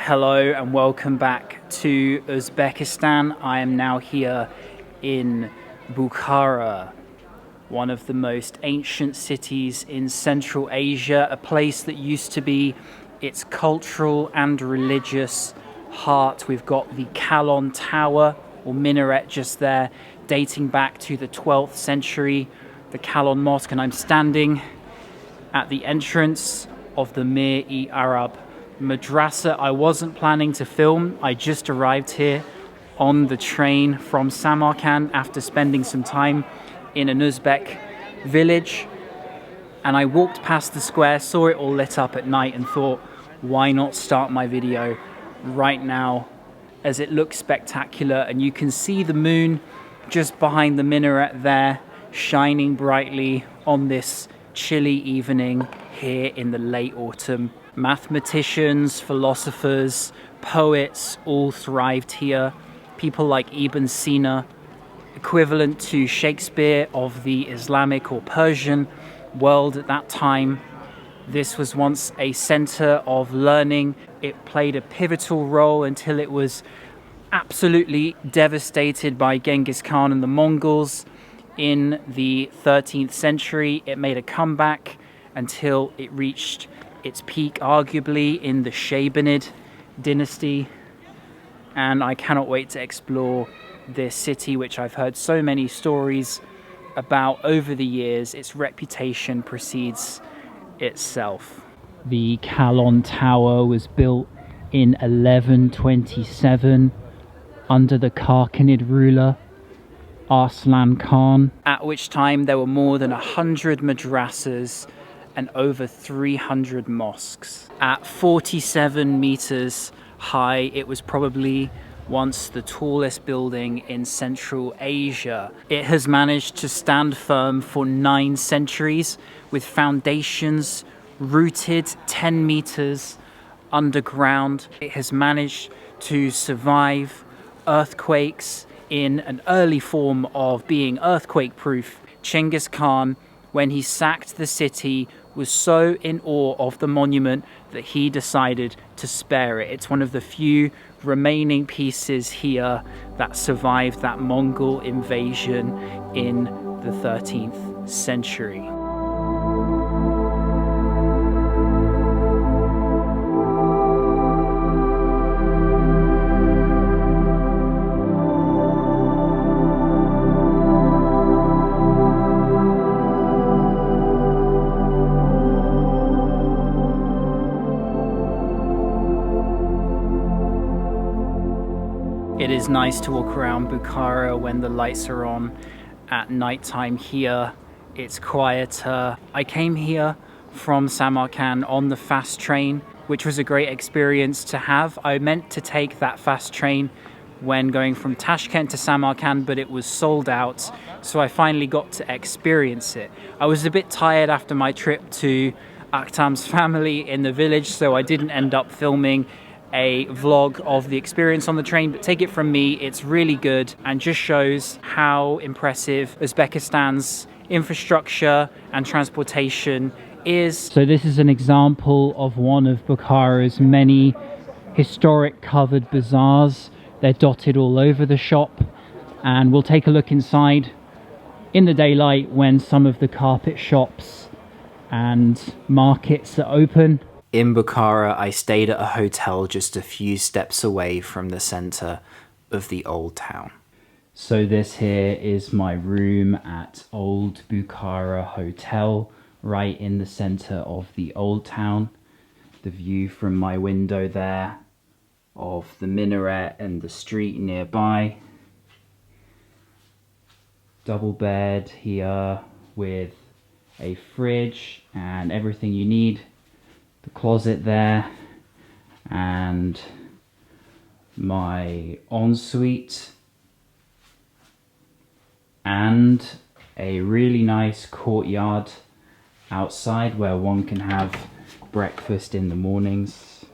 Hello and welcome back to Uzbekistan. I am now here in Bukhara, one of the most ancient cities in Central Asia, a place that used to be its cultural and religious heart. We've got the Kalon Tower, or minaret just there, dating back to the 12th century, the Kalon Mosque, and I'm standing at the entrance of the Mir-e-Arab Madrasa. I wasn't planning to film. I just arrived here on the train from Samarkand after spending some time in an Uzbek village, and I walked past the square, saw it all lit up at night, and thought, why not start my video right now, as it looks spectacular. And you can see the moon just behind the minaret there, shining brightly on this chilly evening here in the late autumn. Mathematicians, philosophers, poets all thrived here. People like Ibn Sina, equivalent to Shakespeare of the Islamic or Persian world at that time. This was once a center of learning. It played a pivotal role until it was absolutely devastated by Genghis Khan and the Mongols. In the 13th century, it made a comeback until it reached its peak, arguably, in the Shaybanid dynasty. And I cannot wait to explore this city, which I've heard so many stories about over the years. Its reputation precedes itself. The Kalon Tower was built in 1127 under the Karkanid ruler Arslan Khan, at which time there were more than 100 madrasas and over 300 mosques. At 47 meters high, it was probably once the tallest building in Central Asia. It has managed to stand firm for 9 centuries with foundations rooted 10 meters underground. It has managed to survive earthquakes in an early form of being earthquake-proof. Genghis Khan, when he sacked the city, was so in awe of the monument that he decided to spare it. It's one of the few remaining pieces here that survived that Mongol invasion in the 13th century. It is nice to walk around Bukhara when the lights are on at nighttime. Here it's quieter. I came here from Samarkand on the fast train, which was a great experience to have. I meant to take that fast train when going from Tashkent to Samarkand, but it was sold out, so I finally got to experience it. I was a bit tired after my trip to Akhtam's family in the village, so I didn't end up filming a vlog of the experience on the train, but take it from me, it's really good and just shows how impressive Uzbekistan's infrastructure and transportation is. So this is an example of one of Bukhara's many historic covered bazaars. They're dotted all over the shop, and we'll take a look inside in the daylight when some of the carpet shops and markets are open. In Bukhara, I stayed at a hotel just a few steps away from the center of the old town. So this here is my room at Old Bukhara Hotel, right in the center of the old town. The view from my window there of the minaret and the street nearby. Double bed here with a fridge and everything you need. The closet there, and my ensuite, and a really nice courtyard outside where one can have breakfast in the mornings.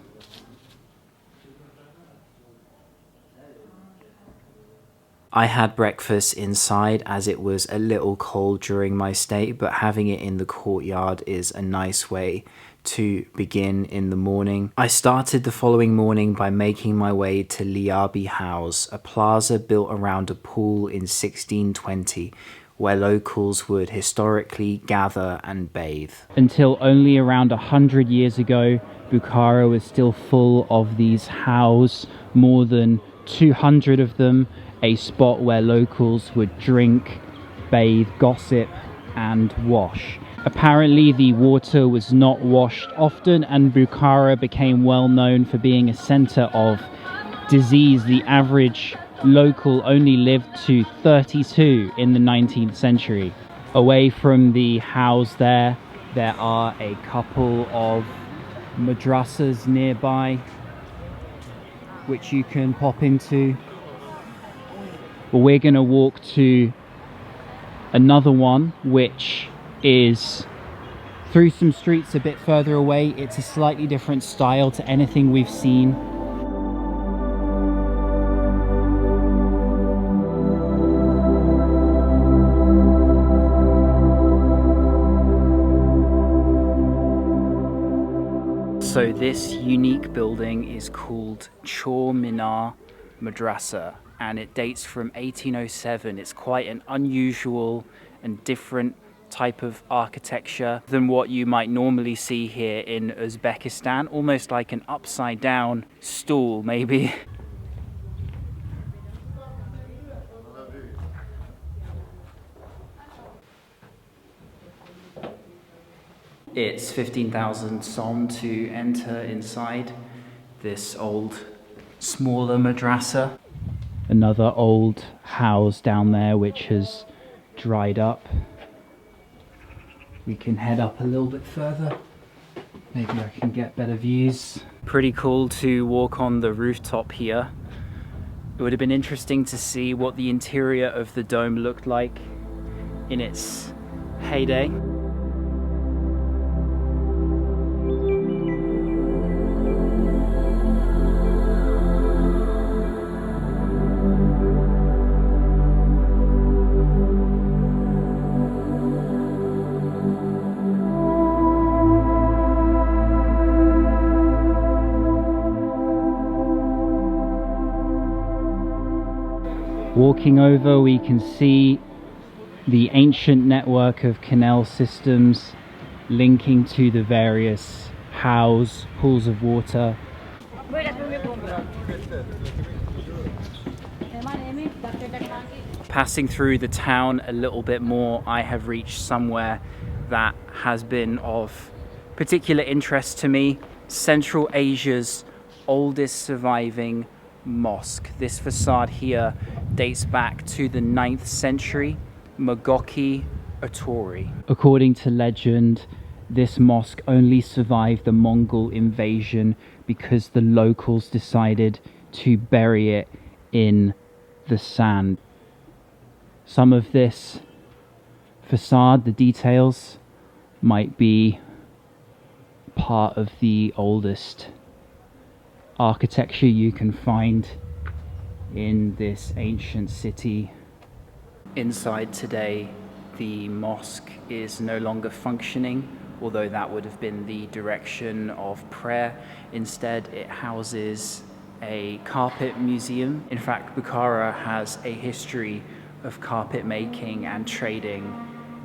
I had breakfast inside as it was a little cold during my stay, but having it in the courtyard is a nice way to begin in the morning. I started the following morning by making my way to Leabi House, a plaza built around a pool in 1620, where locals would historically gather and bathe. Until only around 100 years ago, Bukhara was still full of these houses, more than 200 of them, a spot where locals would drink, bathe, gossip, and wash. Apparently the water was not washed often, and Bukhara became well known for being a center of disease. The average local only lived to 32 in the 19th century. Away from the house there are a couple of madrasas nearby which you can pop into. But we're going to walk to another one which is through some streets a bit further away. It's a slightly different style to anything we've seen. So this unique building is called Minina Madrasa, and it dates from 1807. It's quite an unusual and different type of architecture than what you might normally see here in Uzbekistan, almost like an upside down stool maybe. It's 15,000 som to enter inside this old, smaller madrasa. Another old house down there which has dried up. We can head up a little bit further. Maybe I can get better views. Pretty cool to walk on the rooftop here. It would have been interesting to see what the interior of the dome looked like in its heyday. Walking over, we can see the ancient network of canal systems linking to the various pools of water. Passing through the town a little bit more, I have reached somewhere that has been of particular interest to me. Central Asia's oldest surviving mosque. This facade here dates back to the 9th century, Mogoki Otori. According to legend, this mosque only survived the Mongol invasion because the locals decided to bury it in the sand. Some of this facade, the details, might be part of the oldest architecture you can find in this ancient city. Inside today, the mosque is no longer functioning, although that would have been the direction of prayer. Instead, it houses a carpet museum. In fact, Bukhara has a history of carpet making and trading.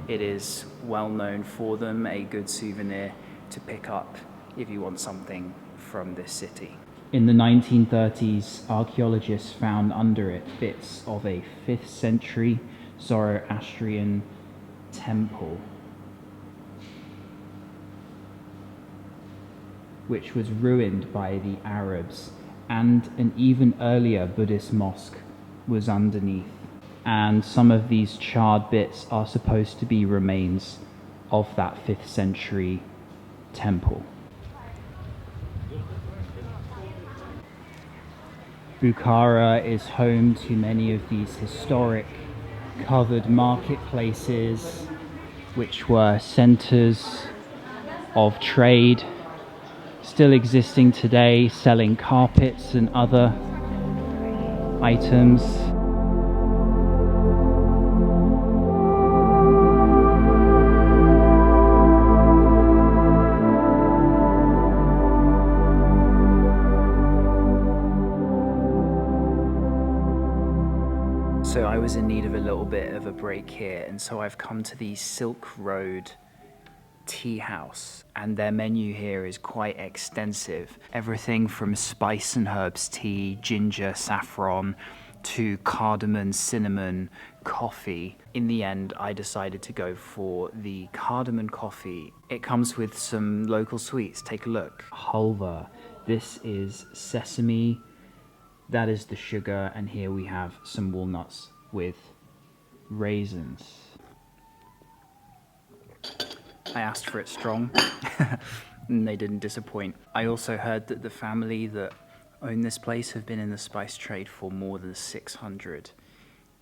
It is well known for them, a good souvenir to pick up if you want something from this city. In the 1930s, archaeologists found under it bits of a 5th century Zoroastrian temple, which was ruined by the Arabs, and an even earlier Buddhist mosque was underneath. And some of these charred bits are supposed to be remains of that 5th century temple. Bukhara is home to many of these historic covered marketplaces, which were centers of trade, still existing today, selling carpets and other items. So I was in need of a little bit of a break here, and so I've come to the Silk Road Tea House, and their menu here is quite extensive. Everything from spice and herbs tea, ginger, saffron, to cardamom, cinnamon, coffee. In the end, I decided to go for the cardamom coffee. It comes with some local sweets. Take a look. Halva. This is sesame. That is the sugar, and here we have some walnuts with raisins. I asked for it strong, and they didn't disappoint. I also heard that the family that own this place have been in the spice trade for more than 600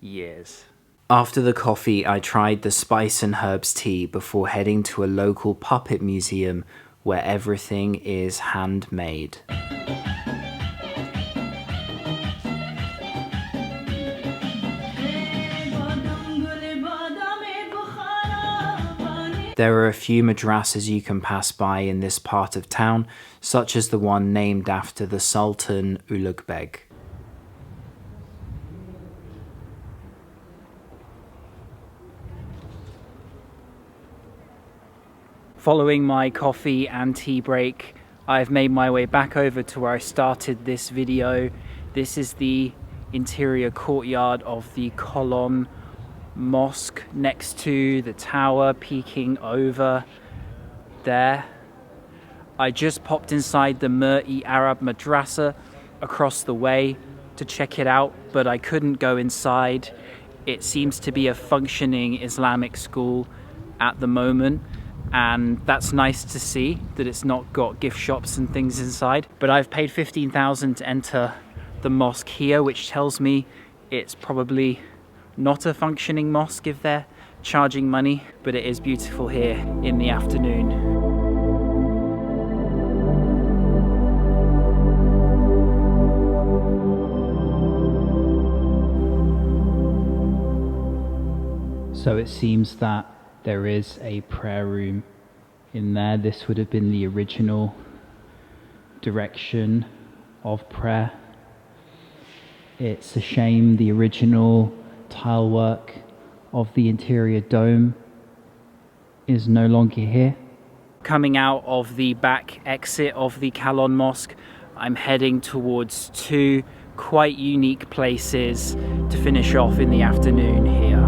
years. After the coffee, I tried the spice and herbs tea before heading to a local puppet museum where everything is handmade. There are a few madrasas you can pass by in this part of town, such as the one named after the Sultan Ulugh Beg. Following my coffee and tea break, I've made my way back over to where I started this video. This is the interior courtyard of the Kalon Mosque, next to the tower peeking over there. I just popped inside the Mur'i Arab Madrasa across the way to check it out, but I couldn't go inside. It seems to be a functioning Islamic school at the moment, and that's nice to see that it's not got gift shops and things inside. But I've paid 15,000 to enter the mosque here, which tells me it's probably not a functioning mosque if they're charging money, but it is beautiful here in the afternoon. So it seems that there is a prayer room in there. This would have been the original direction of prayer. It's a shame the original tile work of the interior dome is no longer here. Coming out of the back exit of the Kalon Mosque, I'm heading towards two quite unique places to finish off in the afternoon here.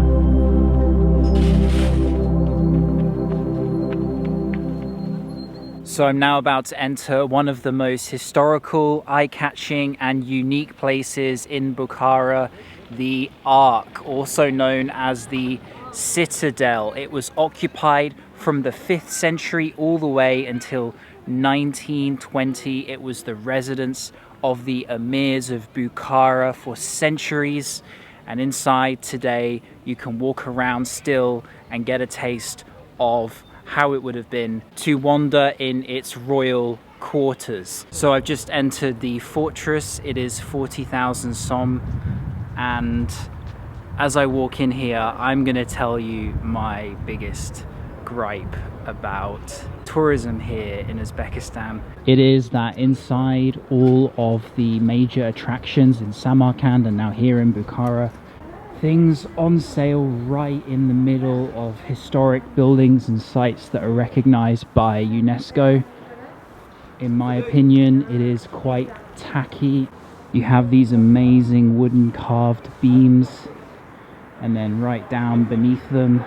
So I'm now about to enter one of the most historical, eye-catching and unique places in Bukhara, the Ark, also known as the Citadel. It was occupied from the 5th century all the way until 1920. It was the residence of the emirs of Bukhara for centuries, and inside today you can walk around still and get a taste of how it would have been to wander in its royal quarters. So I've just entered the fortress. It is 40,000 som, and as I walk in here, I'm gonna tell you my biggest gripe about tourism here in Uzbekistan. It is that inside all of the major attractions in Samarkand and now here in Bukhara, things on sale right in the middle of historic buildings and sites that are recognized by UNESCO. In my opinion, it is quite tacky. You have these amazing wooden carved beams, and then right down beneath them,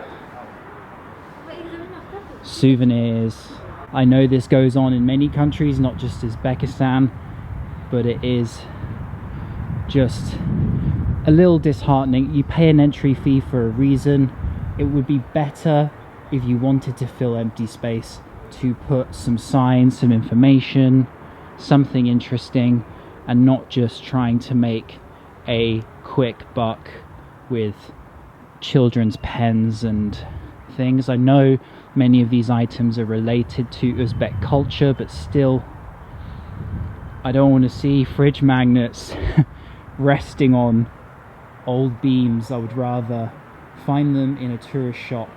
souvenirs. I know this goes on in many countries, not just Uzbekistan, but it is just a little disheartening. You pay an entry fee for a reason. It would be better if you wanted to fill empty space to put some signs, some information, something interesting, and not just trying to make a quick buck with children's pens and things. I know many of these items are related to Uzbek culture, but still, I don't want to see fridge magnets resting on old beams. I would rather find them in a tourist shop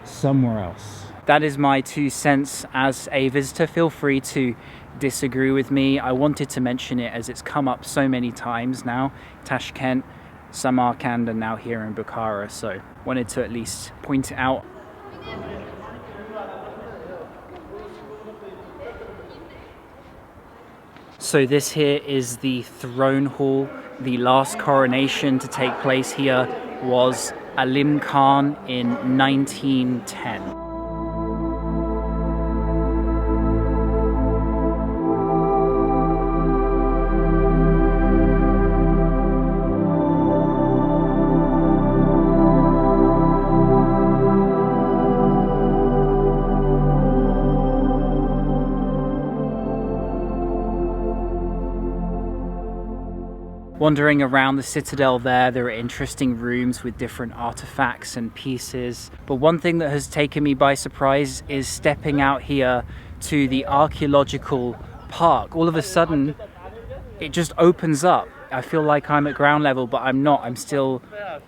somewhere else. That is my 2 cents as a visitor. Feel free to disagree with me. I wanted to mention it as it's come up so many times now. Tashkent Samarkand and now here in Bukhara, so wanted to at least point it out. So this here is the throne hall. The last coronation to take place here was Alim Khan in 1910. Wandering around the Citadel there are interesting rooms with different artifacts and pieces. But one thing that has taken me by surprise is stepping out here to the archaeological park. All of a sudden, it just opens up. I feel like I'm at ground level, but I'm not. I'm still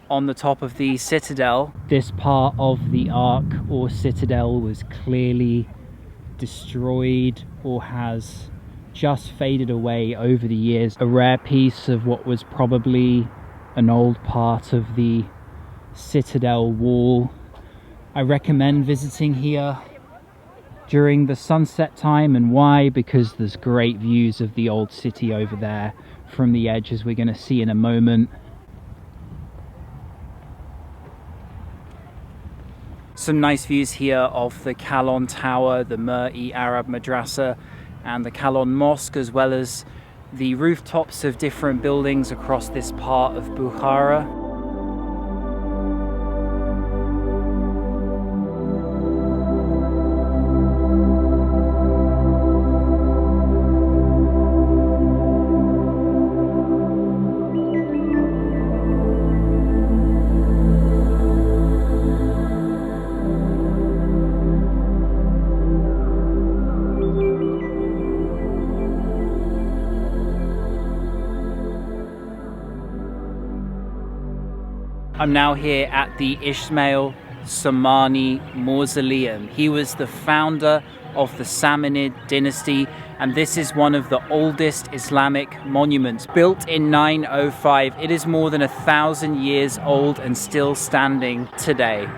on the top of the Citadel. This part of the Ark or Citadel was clearly destroyed or has just faded away over the years. A rare piece of what was probably an old part of the Citadel wall. I recommend visiting here during the sunset time. And why? Because there's great views of the old city over there from the edge, as we're going to see in a moment. Some nice views here of the Kalon Tower, the Mir-e Arab Madrasa, and the Kalon Mosque, as well as the rooftops of different buildings across this part of Bukhara. I'm now here at the Ismail Somani Mausoleum. He was the founder of the Samanid dynasty, and this is one of the oldest Islamic monuments. Built in 905, it is more than 1,000 years old and still standing today.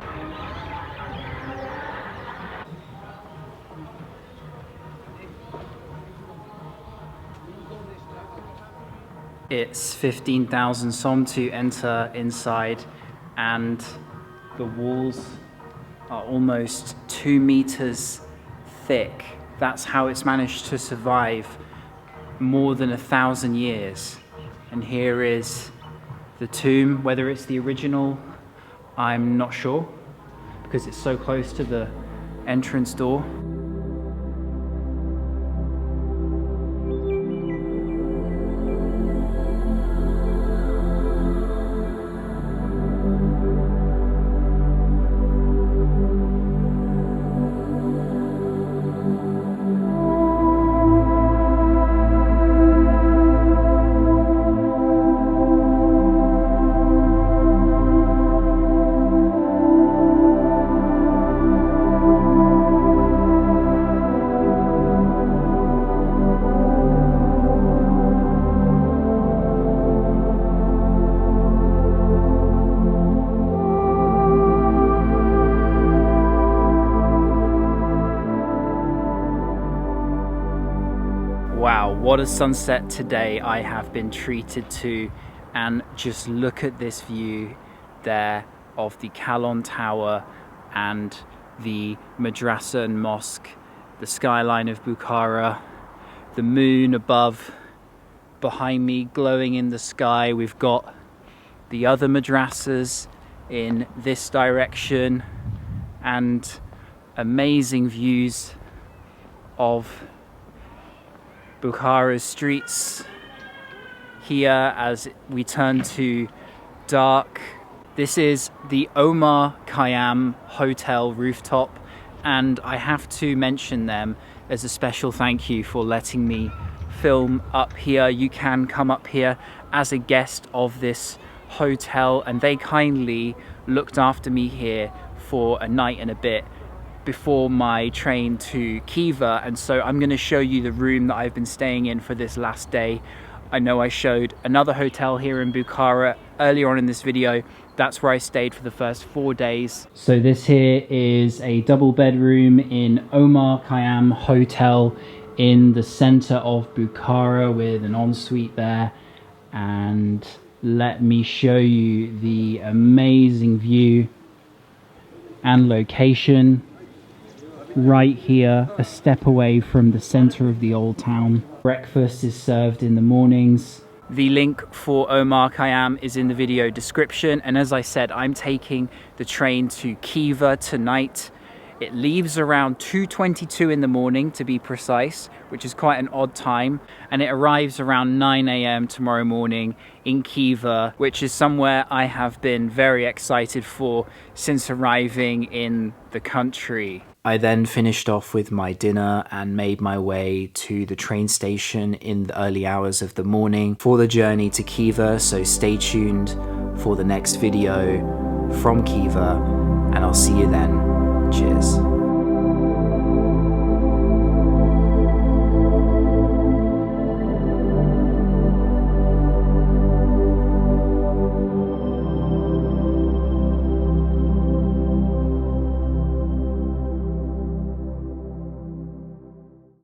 It's 15,000 som to enter inside, and the walls are almost 2 meters thick. That's how it's managed to survive more than 1,000 years. And here is the tomb. Whether it's the original, I'm not sure, because it's so close to the entrance door. Wow, what a sunset today I have been treated to, and just look at this view there of the Kalon Tower and the Madrasa and Mosque, the skyline of Bukhara, the moon above behind me glowing in the sky. We've got the other madrasas in this direction and amazing views of Bukhara's streets here as we turn to dark. This is the Omar Khayyam Hotel rooftop, and I have to mention them as a special thank you for letting me film up here. You can come up here as a guest of this hotel, and they kindly looked after me here for a night and a bit before my train to Khiva. And so I'm going to show you the room that I've been staying in for this last day. I know I showed another hotel here in Bukhara earlier on in this video. That's where I stayed for the first 4 days. So this here is a double bedroom in Omar Khayyam Hotel in the center of Bukhara with an ensuite there. And let me show you the amazing view and location right here, a step away from the center of the old town. Breakfast is served in the mornings. The link for Omar Khayyam is in the video description, and as I said, I'm taking the train to Khiva tonight. It leaves around 2:22 in the morning to be precise, which is quite an odd time, and it arrives around 9 a.m. tomorrow morning in Khiva, which is somewhere I have been very excited for since arriving in the country. I then finished off with my dinner and made my way to the train station in the early hours of the morning for the journey to Khiva, so stay tuned for the next video from Khiva, and I'll see you then. Cheers.